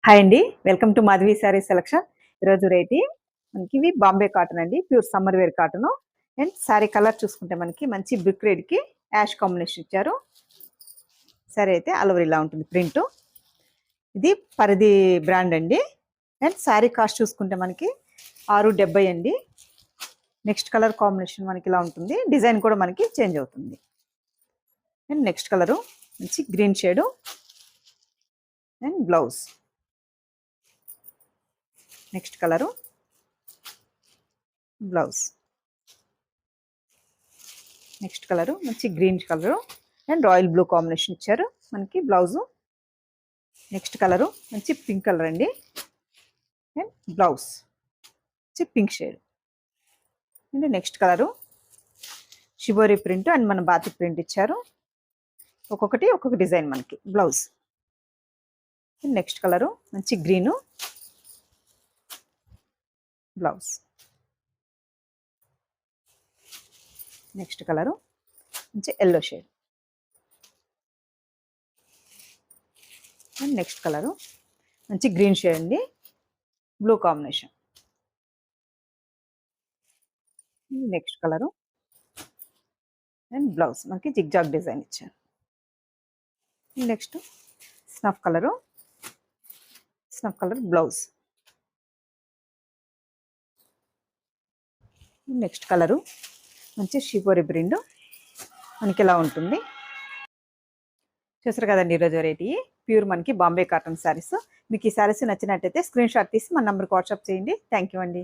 Hi అండి, welcome to Madhavi sari selection. ఈరోజు రేటి మనకి ఇవి బాంబే కాటన్ అండి, pure summer wear cotton. And sari colour చూసుకుంటే మనకి మంచి బ్రిక్ రెడ్కి యాష్ కాంబినేషన్ ఇచ్చారు. శారీ అయితే ఆల్ ఓవర్ ఇలా ఉంటుంది ప్రింట్. ఇది పరిధి బ్రాండ్ అండి. అండ్ శారీ కాస్ట్ చూసుకుంటే మనకి 670 అండి. నెక్స్ట్ కలర్ కాంబినేషన్ మనకి ఇలా ఉంటుంది, డిజైన్ కూడా మనకి చేంజ్ అవుతుంది. అండ్ నెక్స్ట్ కలరు మంచి green shade and blouse. Next colour blouse. Next colour మంచి green colour and royal blue combination ఇచ్చారు మనకి బ్లౌజు. నెక్స్ట్ కలరు మంచి పింక్ కలర్ అండి అండ్ బ్లౌజ్ మంచి pink shade. And next colour shibori print and మన batik print ఇచ్చారు. ఒక్కొక్క design మనకి బ్లౌజ్. నెక్స్ట్ కలరు మంచి గ్రీను బ్లౌజ్. నెక్స్ట్ కలరు మంచి yellow shade and next colour మంచి గ్రీన్ షేడ్ అండి, blue combination. Next colour and blouse మనకి zigzag design ఇచ్చారు. Next snuff colour blouse. Next colour మంచి షిబోరి ప్రింట్ మనకి ఇలా ఉంటుంది. చూసారు కదండి ఈరోజు వెరైటీ ప్యూర్ మనకి బాంబే కాటన్ శారీస్. మీకు ఈ శారీస్ నచ్చినట్టయితే స్క్రీన్ షాట్ తీసి మన నంబర్కి వాట్సాప్ చేయండి. థ్యాంక్ యూ అండి.